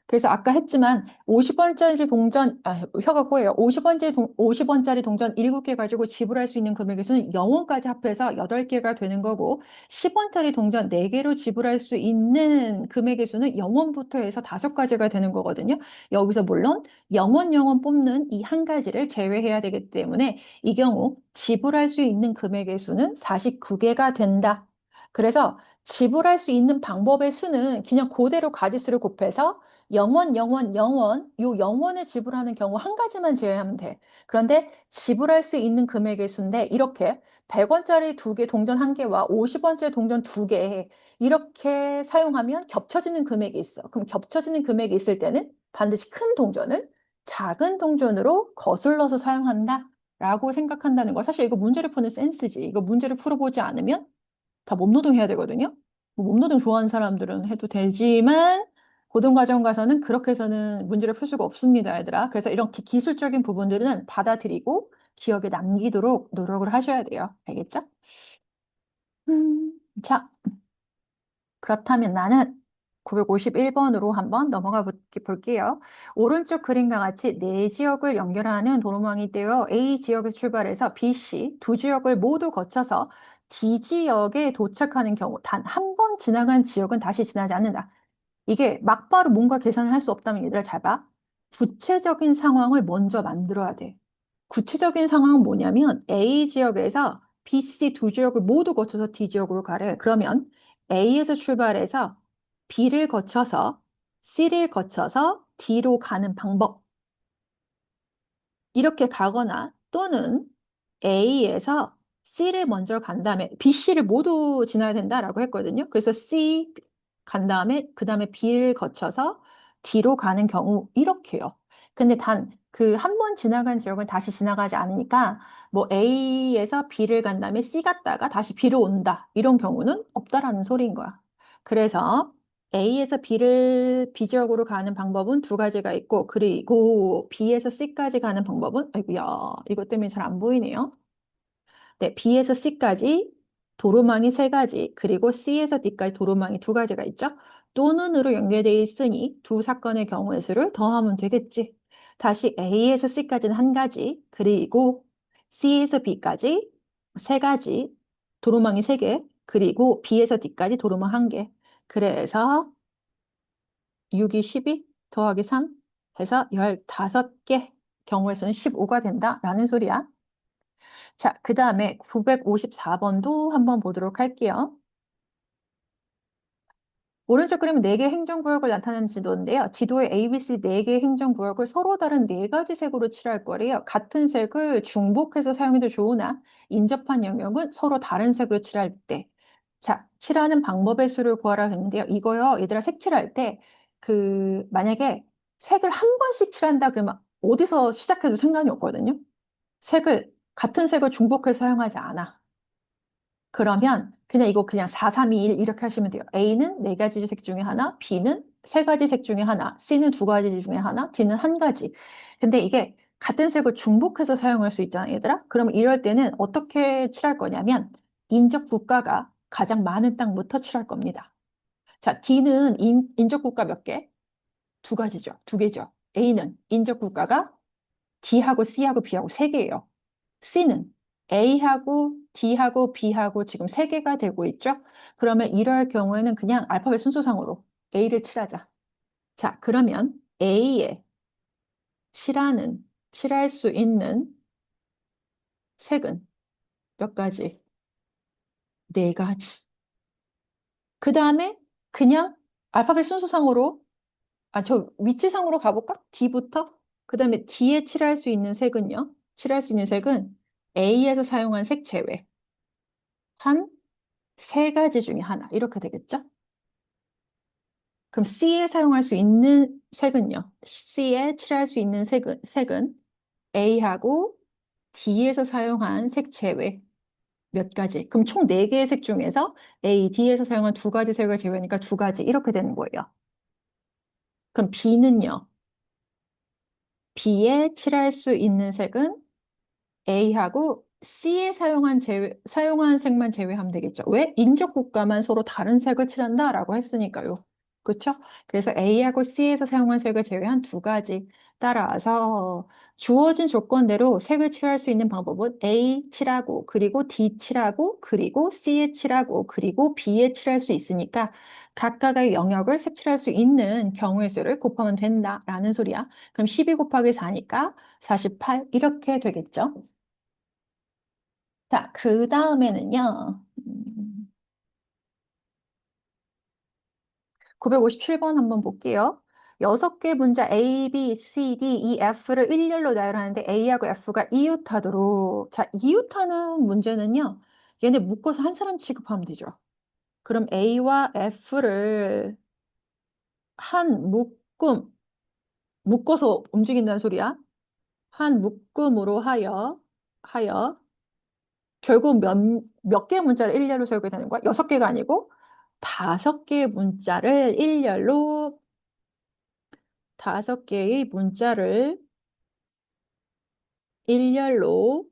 그래서 아까 했지만 50원짜리 동전, 혀가 꼬여요. 50원짜리 동전 7개 가지고 지불할 수 있는 금액의 수는 0원까지 합해서 8개가 되는 거고 10원짜리 동전 4개로 지불할 수 있는 금액의 수는 0원부터 해서 5가지가 되는 거거든요. 여기서 물론 0원, 0원 뽑는 이 한 가지를 제외해야 되기 때문에 이 경우 지불할 수 있는 금액의 수는 49개가 된다. 그래서 지불할 수 있는 방법의 수는 그냥 그대로 가지수를 곱해서 0원, 0원, 0원, 요 0원을 지불하는 경우 한 가지만 제외하면 돼. 그런데 지불할 수 있는 금액의 수인데 이렇게 100원짜리 2개 동전 한개와 50원짜리 동전 2개 이렇게 사용하면 겹쳐지는 금액이 있어. 그럼 겹쳐지는 금액이 있을 때는 반드시 큰 동전을 작은 동전으로 거슬러서 사용한다. 라고 생각한다는 거. 사실 이거 문제를 푸는 센스지. 이거 문제를 풀어보지 않으면 다 몸노동 해야 되거든요. 뭐 몸노동 좋아하는 사람들은 해도 되지만 고등과정 가서는 그렇게 해서는 문제를 풀 수가 없습니다, 얘들아. 그래서 이런 기술적인 부분들은 받아들이고 기억에 남기도록 노력을 하셔야 돼요. 알겠죠? 자, 그렇다면 나는 951번으로 한번 넘어가 볼게요. 오른쪽 그림과 같이 네 지역을 연결하는 도로망이 되어 A 지역에서 출발해서 B, C 두 지역을 모두 거쳐서 D 지역에 도착하는 경우 단 한 번 지나간 지역은 다시 지나지 않는다. 이게 막바로 뭔가 계산을 할 수 없다면 얘들아 잘 봐. 구체적인 상황을 먼저 만들어야 돼. 구체적인 상황은 뭐냐면 A 지역에서 B, C 두 지역을 모두 거쳐서 D 지역으로 가래. 그러면 A에서 출발해서 B를 거쳐서 C를 거쳐서 D로 가는 방법. 이렇게 가거나 또는 A에서 C를 먼저 간 다음에 B, C를 모두 지나야 된다라고 했거든요. 그래서 C 간 다음에 그 다음에 B를 거쳐서 D로 가는 경우 이렇게요. 근데 단 그 한 번 지나간 지역은 다시 지나가지 않으니까 뭐 A에서 B를 간 다음에 C 갔다가 다시 B로 온다. 이런 경우는 없다라는 소리인 거야. 그래서 A에서 B 지역으로 가는 방법은 두 가지가 있고, 그리고 B에서 C까지 가는 방법은, 아이고야, 이것 때문에 잘 안 보이네요. 네, B에서 C까지 도로망이 세 가지, 그리고 C에서 D까지 도로망이 두 가지가 있죠. 또는으로 연결되어 있으니 두 사건의 경우의 수를 더하면 되겠지. 다시 A에서 C까지는 한 가지, 그리고 C에서 B까지 세 가지, 도로망이 세 개, 그리고 B에서 D까지 도로망 한 개. 그래서 6이 12 더하기 3 해서 15개 경우의 수는 15가 된다라는 소리야. 자, 그 다음에 954번도 한번 보도록 할게요. 오른쪽 그림은 4개 행정구역을 나타내는 지도인데요. 지도에 ABC 4개 행정구역을 서로 다른 4가지 색으로 칠할 거래요. 같은 색을 중복해서 사용해도 좋으나 인접한 영역은 서로 다른 색으로 칠할 때. 자, 칠하는 방법의 수를 구하라 했는데요. 이거요, 얘들아 색칠할 때 만약에 색을 한 번씩 칠한다 그러면 어디서 시작해도 상관이 없거든요. 같은 색을 중복해서 사용하지 않아. 그러면 그냥 이거 그냥 4, 3, 2, 1 이렇게 하시면 돼요. A는 4가지 색 중에 하나, B는 3가지 색 중에 하나, C는 2가지 중에 하나, D는 한 가지. 근데 이게 같은 색을 중복해서 사용할 수 있잖아, 얘들아. 그러면 이럴 때는 어떻게 칠할 거냐면 인접 국가가 가장 많은 땅부터 칠할 겁니다. 자, D는 인접 국가 몇 개? 두 가지죠. 두 개죠. A는 인접 국가가 D하고 C하고 B하고 세 개예요. C는 A하고 D하고 B하고 지금 세 개가 되고 있죠. 그러면 이럴 경우에는 그냥 알파벳 순서상으로 A를 칠하자. 자, 그러면 A에 칠할 수 있는 색은 몇 가지? 네 가지. 그 다음에 그냥 알파벳 순서상으로, 저 위치상으로 가볼까? D부터? 그 다음에 D에 칠할 수 있는 색은요? 칠할 수 있는 색은 A에서 사용한 색 제외. 한 세 가지 중에 하나. 이렇게 되겠죠? 그럼 C에 사용할 수 있는 색은요? C에 칠할 수 있는 색은 A하고 D에서 사용한 색 제외. 몇 가지. 그럼 총 네개의 색 중에서 A, D에서 사용한 두 가지 색을 제외하니까 두 가지. 이렇게 되는 거예요. 그럼 B는요? B에 칠할 수 있는 색은 A하고 C에 사용한 색만 제외하면 되겠죠. 왜? 인접 국가만 서로 다른 색을 칠한다라고 했으니까요. 그렇죠? 그래서 A하고 C에서 사용한 색을 제외한 두 가지. 따라서 주어진 조건대로 색을 칠할 수 있는 방법은 A 칠하고 그리고 D 칠하고 그리고 C에 칠하고 그리고 B에 칠할 수 있으니까 각각의 영역을 색칠할 수 있는 경우의 수를 곱하면 된다라는 소리야. 그럼 12 곱하기 4니까 48 이렇게 되겠죠. 자, 그 다음에는요. 957번 한번 볼게요. 6개 문자 A, B, C, D, E, F를 일렬로 나열하는데 A하고 F가 이웃하도록. 자, 이웃하는 문제는요. 얘네 묶어서 한 사람 취급하면 되죠. 그럼 A와 F를 한 묶어서 움직인다는 소리야. 한 묶음으로 하여 결국 몇 개의 문자를 일렬로 세우게 되는 거야? 6개가 아니고 5개의 문자를 일렬로, 5개의 문자를 일렬로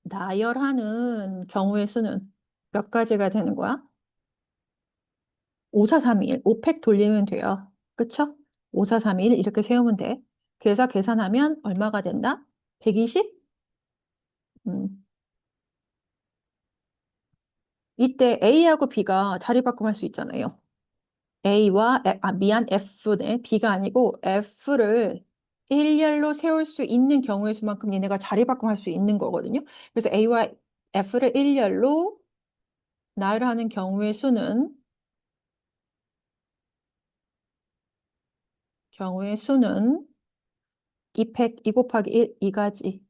나열하는 경우의 수는 몇 가지가 되는 거야? 5, 4, 3, 2, 1. 5팩 돌리면 돼요. 그쵸? 5, 4, 3, 2, 1 이렇게 세우면 돼. 그래서 계산하면 얼마가 된다? 120? 이때 A하고 B가 자리 바꿈할 수 있잖아요. F네. B가 아니고 F를 일렬로 세울 수 있는 경우의 수만큼 얘네가 자리 바꿈할 수 있는 거거든요. 그래서 A와 F를 일렬로 나열하는 경우의 수는 2 곱하기 1, 2가지.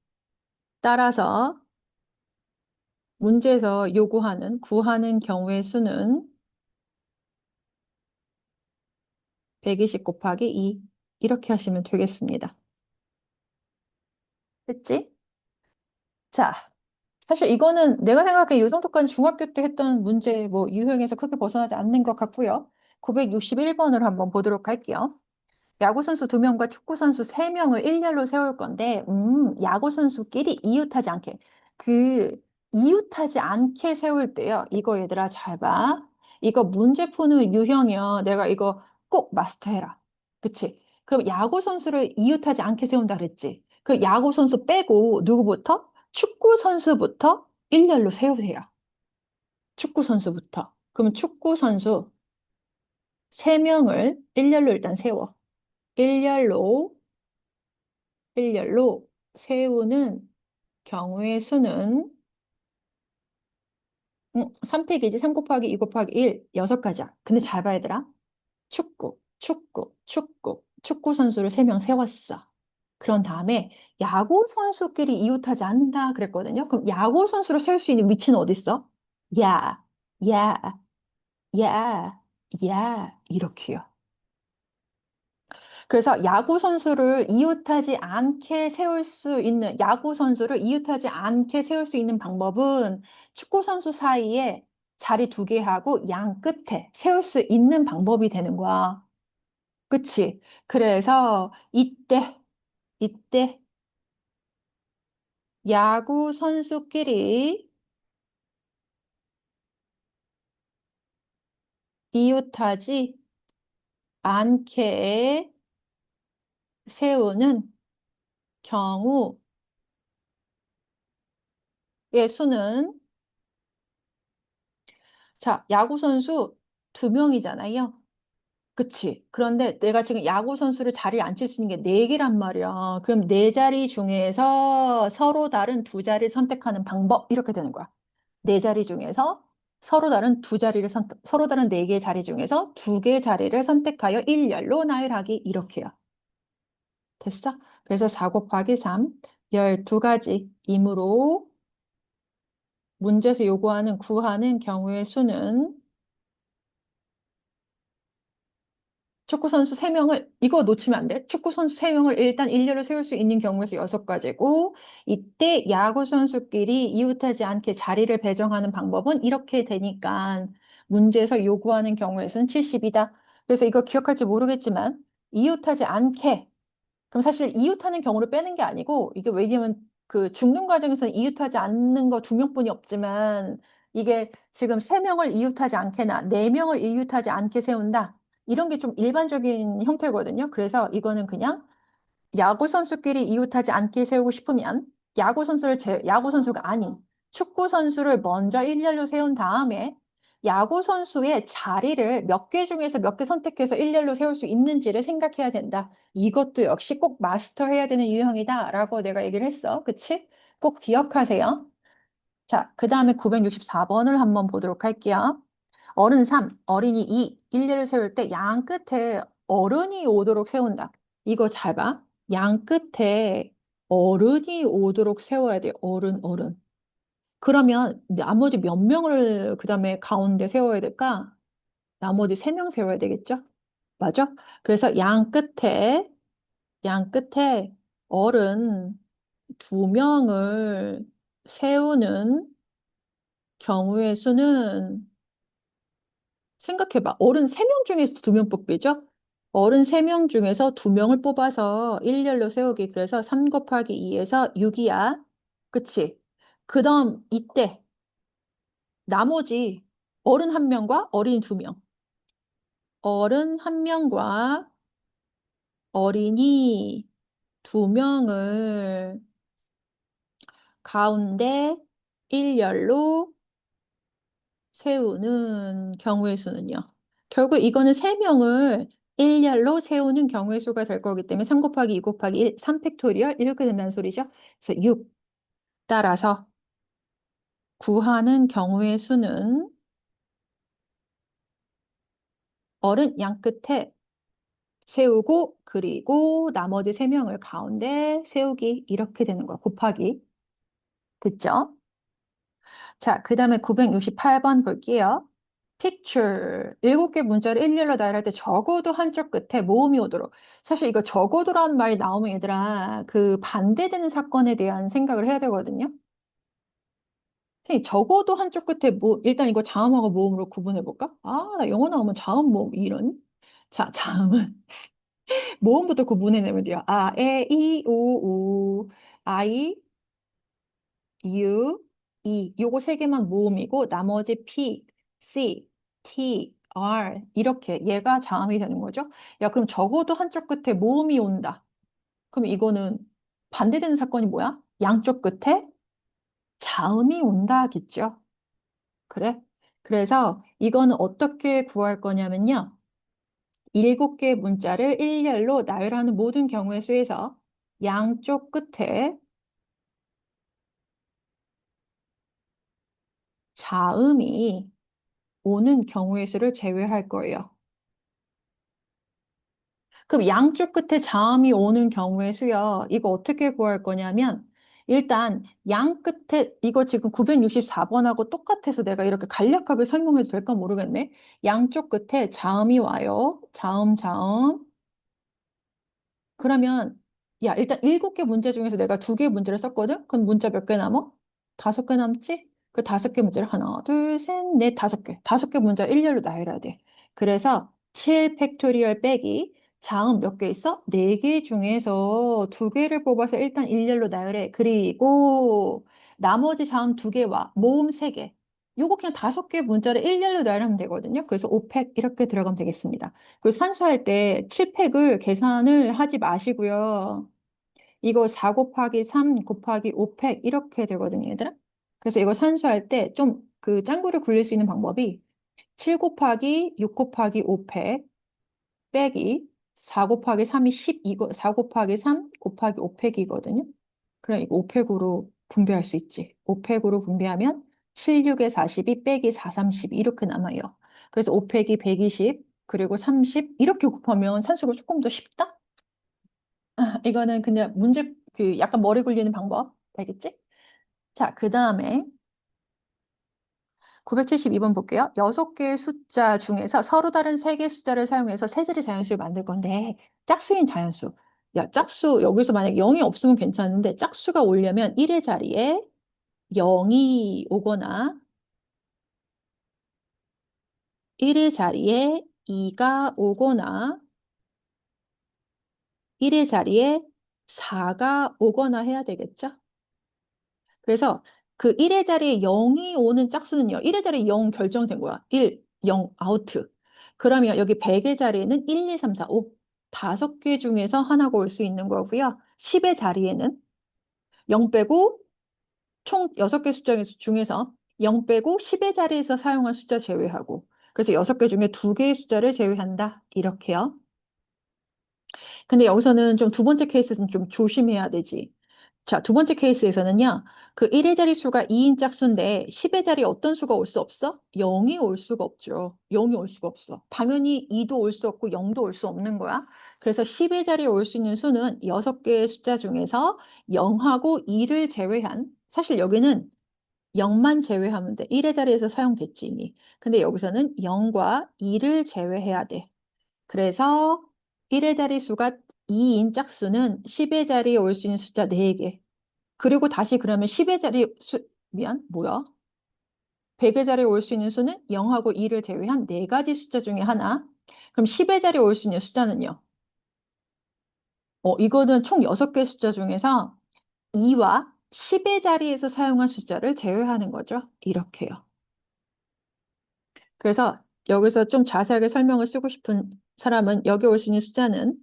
따라서 문제에서 구하는 경우의 수는 120 곱하기 2. 이렇게 하시면 되겠습니다. 됐지? 자, 사실 이거는 내가 생각해 요 정도까지 중학교 때 했던 문제 뭐 유형에서 크게 벗어나지 않는 것 같고요. 961번을 한번 보도록 할게요. 야구 선수 2명과 축구 선수 3명을 일렬로 세울 건데, 야구 선수끼리 이웃하지 않게 세울 때요. 이거 얘들아 잘 봐. 이거 문제 푸는 유형이요. 내가 이거 꼭 마스터해라. 그치? 그럼 야구 선수를 이웃하지 않게 세운다 그랬지? 그 야구 선수 빼고 누구부터? 축구 선수부터 일렬로 세우세요. 축구 선수부터. 그럼 축구 선수 3명을 일렬로 일단 세워. 일렬로 일렬로 세우는 경우의 수는 3팩이지. 3 곱하기 2 곱하기 1, 6가지야. 근데 잘 봐야 되라. 축구 선수를 3명 세웠어. 그런 다음에 야구 선수끼리 이웃하지 않는다 그랬거든요. 그럼 야구 선수를 세울 수 있는 위치는 어디 있어? 야, 야, 야, 이렇게요. 그래서 야구 선수를 이웃하지 않게 세울 수 있는 방법은 축구 선수 사이에 자리 2개 하고 양 끝에 세울 수 있는 방법이 되는 거야. 그치? 그래서 이때 야구 선수끼리 이웃하지 않게 세우는 경우의 수는, 자, 야구선수 두 명이잖아요. 그치. 그런데 내가 지금 야구 선수를 자리에 앉힐 수 있는 게 네 개란 말이야. 그럼 네 자리 중에서 서로 다른 두 자리를 선택하는 방법, 이렇게 되는 거야. 네 자리 중에서 서로 다른 두 자리를 서로 다른 네 개의 자리 중에서 두 개의 자리를 선택하여 일렬로 나열하기, 이렇게요. 됐어? 그래서 4 곱하기 3, 12가지이므로 문제에서 요구하는 구하는 경우의 수는 축구 선수 3명을, 이거 놓치면 안 돼. 축구 선수 3명을 일단 일렬로 세울 수 있는 경우에서 6가지고, 이때 야구 선수끼리 이웃하지 않게 자리를 배정하는 방법은 이렇게 되니까 문제에서 요구하는 경우의 수는 70이다. 그래서 이거 기억할지 모르겠지만, 이웃하지 않게, 그럼 사실 이웃하는 경우를 빼는 게 아니고, 이게 왜냐면 그 죽는 과정에서는 이웃하지 않는 거 2명뿐이 없지만, 이게 지금 3명을 이웃하지 않게나 4명을 이웃하지 않게 세운다. 이런 게 좀 일반적인 형태거든요. 그래서 이거는 그냥 야구 선수끼리 이웃하지 않게 세우고 싶으면 야구 선수가 아닌 축구 선수를 먼저 일렬로 세운 다음에 야구 선수의 자리를 몇 개 중에서 몇 개 선택해서 일렬로 세울 수 있는지를 생각해야 된다. 이것도 역시 꼭 마스터해야 되는 유형이다라고 내가 얘기를 했어. 그치? 꼭 기억하세요. 자, 그 다음에 964번을 한번 보도록 할게요. 어른 3, 어린이 2, 일렬을 세울 때 양 끝에 어른이 오도록 세운다. 이거 잘 봐. 양 끝에 어른이 오도록 세워야 돼. 어른, 어른. 그러면 나머지 몇 명을 그 다음에 가운데 세워야 될까? 나머지 3명 세워야 되겠죠? 맞아? 그래서 양 끝에 어른 2명을 세우는 경우의 수는, 생각해봐. 어른 3명 중에서 2명 뽑기죠? 어른 3명 중에서 2명을 뽑아서 일렬로 세우기. 그래서 3 곱하기 2에서 6이야. 그치? 그 다음 이때 나머지 어른 1명과 어린이 2명. 어른 1명과 어린이 2명을 가운데 일렬로 세우는 경우의 수는요. 결국 이거는 3명을 일렬로 세우는 경우의 수가 될 거기 때문에 3 곱하기 2 곱하기 1, 3팩토리얼 이렇게 된다는 소리죠. 그래서 6. 따라서 구하는 경우의 수는 어른 양 끝에 세우고 그리고 나머지 3명을 가운데 세우기, 이렇게 되는 거야. 곱하기. 됐죠? 자, 그 다음에 968번 볼게요. picture. 7개 문자를 일렬로 나열할 때 적어도 한쪽 끝에 모음이 오도록. 사실 이거 적어도라는 말이 나오면 얘들아, 그 반대되는 사건에 대한 생각을 해야 되거든요. 선생님, 적어도 한쪽 끝에 일단 이거 자음하고 모음으로 구분해 볼까? 아, 나 영어 나오면 자음, 모음, 이런. 자, 자음은 모음부터 구분해내면 돼요. 아, 에, 이, 오, 우, 아이, U, E 요거 세 개만 모음이고 나머지 P, C, T, R 이렇게 얘가 자음이 되는 거죠. 야, 그럼 적어도 한쪽 끝에 모음이 온다. 그럼 이거는 반대되는 사건이 뭐야? 양쪽 끝에 자음이 온다겠죠. 그래? 그래서 이거는 어떻게 구할 거냐면요. 7개의 문자를 일렬로 나열하는 모든 경우의 수에서 양쪽 끝에 자음이 오는 경우의 수를 제외할 거예요. 그럼 양쪽 끝에 자음이 오는 경우의 수요. 이거 어떻게 구할 거냐면 일단 양 끝에 이거 지금 964번하고 똑같아서 내가 이렇게 간략하게 설명해도 될까 모르겠네. 양쪽 끝에 자음이 와요. 자음, 자음. 그러면 야, 일단 7개 문제 중에서 내가 2개 문제를 썼거든? 그럼 문자 몇 개 남아? 5개 남지? 그 5개 문제를 하나, 둘, 셋, 넷, 5개. 5개 문제 일렬로 나열해야 돼. 그래서 7 팩토리얼 빼기 자음 몇 개 있어? 4개 중에서 2개를 뽑아서 일단 일렬로 나열해. 그리고 나머지 자음 2개와 모음 3개. 요거 그냥 5개 문자를 일렬로 나열하면 되거든요. 그래서 5팩 이렇게 들어가면 되겠습니다. 그리고 산수할 때 7팩을 계산을 하지 마시고요. 이거 4 곱하기 3 곱하기 5팩 이렇게 되거든요, 얘들아. 그래서 이거 산수할 때 좀 그 짱구를 굴릴 수 있는 방법이 7 곱하기 6 곱하기 5팩 빼기 4 곱하기 3이 12, 4 곱하기 3 곱하기 5팩이거든요. 그럼 이거 5팩으로 분배할 수 있지. 5팩으로 분배하면 7, 6에 42 빼기 4, 30 이렇게 남아요. 그래서 5팩이 120 그리고 30 이렇게 곱하면 산수가 조금 더 쉽다? 이거는 그냥 문제 그 약간 머리 굴리는 방법 알겠지? 자, 그 다음에 972번 볼게요. 6개의 숫자 중에서 서로 다른 3개의 숫자를 사용해서 세자리 자연수를 만들 건데 짝수인 자연수. 야, 짝수 여기서 만약 0이 없으면 괜찮은데 짝수가 오려면 1의 자리에 0이 오거나 1의 자리에 2가 오거나 1의 자리에 4가 오거나 해야 되겠죠? 그래서 그 1의 자리에 0이 오는 짝수는요. 1의 자리에 0 결정된 거야. 1, 0 아우트. 그러면 여기 100의 자리에는 1, 2, 3, 4, 5 5개 중에서 하나가 올 수 있는 거고요. 10의 자리에는 0 빼고 총 6개 숫자 중에서 0 빼고 10의 자리에서 사용한 숫자 제외하고 그래서 6개 중에 2개의 숫자를 제외한다. 이렇게요. 근데 여기서는 좀 두 번째 케이스는 좀 조심해야 되지. 자, 두 번째 케이스에서는요, 그 1의 자리 수가 2인 짝수인데 10의 자리에 어떤 수가 올 수 없어? 0이 올 수가 없죠. 0이 올 수가 없어. 당연히 2도 올 수 없고 0도 올 수 없는 거야. 그래서 10의 자리에 올 수 있는 수는 6개의 숫자 중에서 0하고 2를 제외한, 사실 여기는 0만 제외하면 돼. 1의 자리에서 사용됐지, 이미. 근데 여기서는 0과 2를 제외해야 돼. 그래서 1의 자리 수가 2인 짝수는 10의 자리에 올 수 있는 숫자 4개. 그리고 다시 그러면 10의 자리 미안, 뭐야? 100의 자리에 올 수 있는 수는 0하고 2를 제외한 4가지 숫자 중에 하나. 그럼 10의 자리에 올 수 있는 숫자는요? 이거는 총 6개 숫자 중에서 2와 10의 자리에서 사용한 숫자를 제외하는 거죠. 이렇게요. 그래서 여기서 좀 자세하게 설명을 쓰고 싶은 사람은 여기 올 수 있는 숫자는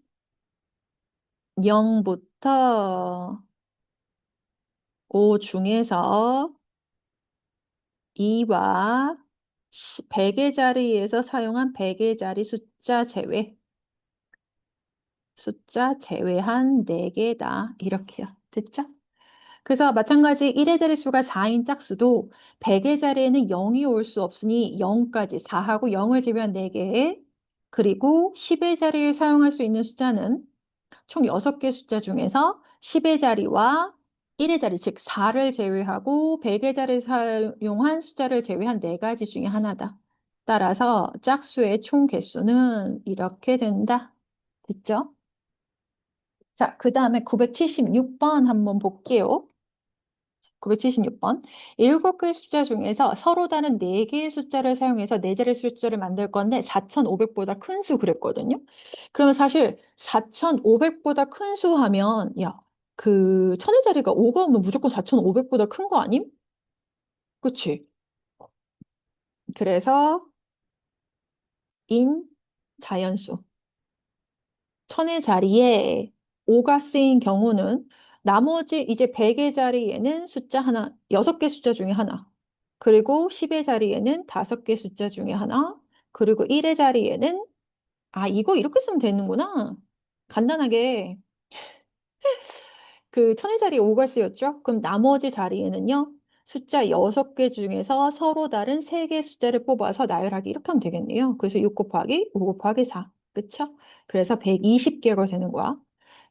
0부터 5 중에서 2와 100의 자리에서 사용한 100의 자리 숫자 제외한 4개다. 이렇게요. 됐죠? 그래서 마찬가지 1의 자릿수가 4인 짝수도 100의 자리에는 0이 올 수 없으니 0까지 4하고 0을 제외한 4개 그리고 10의 자리에 사용할 수 있는 숫자는 총 6개 숫자 중에서 10의 자리와 1의 자리, 즉 4를 제외하고 100의 자리를 사용한 숫자를 제외한 4가지 중에 하나다. 따라서 짝수의 총 개수는 이렇게 된다. 됐죠? 자, 그 다음에 976번 한번 볼게요. 976번. 7개의 숫자 중에서 서로 다른 4개의 숫자를 사용해서 4자리 숫자를 만들 건데 4,500보다 큰 수 그랬거든요. 그러면 사실 4,500보다 큰 수 하면 야, 그 천의 자리가 5가 오면 무조건 4,500보다 큰 거 아님? 그치? 그래서 인 자연수. 천의 자리에 5가 쓰인 경우는 나머지 이제 100의 자리에는 숫자 하나, 6개 숫자 중에 하나, 그리고 10의 자리에는 5개 숫자 중에 하나, 그리고 1의 자리에는, 이거 이렇게 쓰면 되는구나. 간단하게. 그 천의 자리에 5가 쓰였죠? 그럼 나머지 자리에는요, 숫자 6개 중에서 서로 다른 3개의 숫자를 뽑아서 나열하기 이렇게 하면 되겠네요. 그래서 6 곱하기 5 곱하기 4. 그쵸? 그래서 120개가 되는 거야.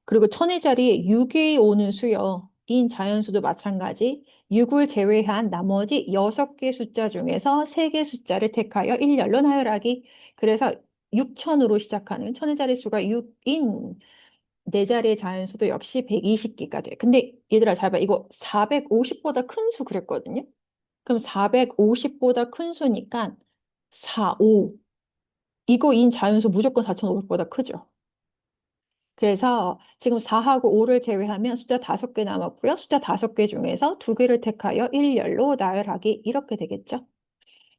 그리고 천의 자리에 6이 오는 수요. 인 자연수도 마찬가지. 6을 제외한 나머지 6개 숫자 중에서 3개 숫자를 택하여 일렬로 나열하기. 그래서 6천으로 시작하는 천의 자리 수가 6인 네 자리의 자연수도 역시 120개가 돼. 근데 얘들아 잘 봐. 이거 450보다 큰 수 그랬거든요. 그럼 450보다 큰 수니까 4, 5. 이거 인 자연수 무조건 4,500보다 크죠. 그래서 지금 4하고 5를 제외하면 숫자 5개 남았고요. 숫자 5개 중에서 2개를 택하여 일렬로 나열하기 이렇게 되겠죠.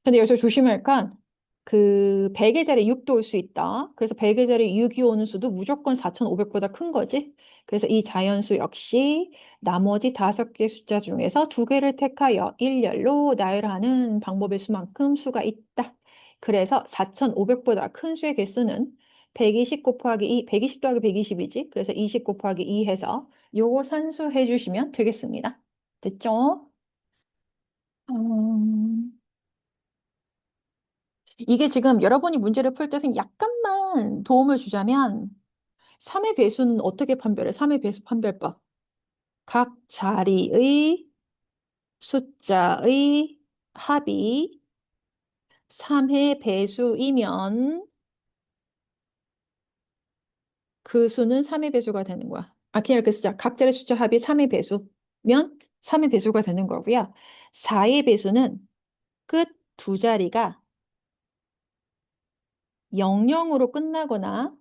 근데 여기서 조심할 건 그 100의 자리에 6도 올 수 있다. 그래서 100의 자리에 6이 오는 수도 무조건 4,500보다 큰 거지. 그래서 이 자연수 역시 나머지 5개 숫자 중에서 2개를 택하여 일렬로 나열하는 방법의 수만큼 수가 있다. 그래서 4,500보다 큰 수의 개수는 120 곱하기 2, 120 더하기 120이지. 그래서 20 곱하기 2 해서 요거 산수해 주시면 되겠습니다. 됐죠? 음, 이게 지금 여러분이 문제를 풀 때는 약간만 도움을 주자면 3의 배수는 어떻게 판별해? 3의 배수 판별법. 각 자리의 숫자의 합이 3의 배수이면 그 수는 3의 배수가 되는 거야. 그냥 이렇게 쓰자. 각 자리 숫자 합이 3의 배수면 3의 배수가 되는 거고요. 4의 배수는 끝 두 자리가 00으로 끝나거나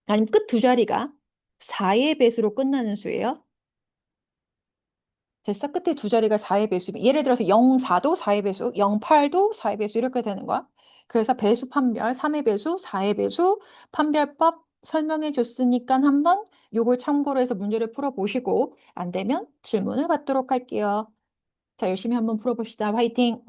아니면 끝 두 자리가 4의 배수로 끝나는 수예요. 됐어? 끝에 두 자리가 4의 배수면 예를 들어서 04도 4의 배수, 08도 4의 배수 이렇게 되는 거야. 그래서 배수 판별, 3의 배수, 4의 배수 판별법 설명해 줬으니까 한번 요걸 참고로 해서 문제를 풀어보시고 안 되면 질문을 받도록 할게요. 자, 열심히 한번 풀어봅시다. 화이팅!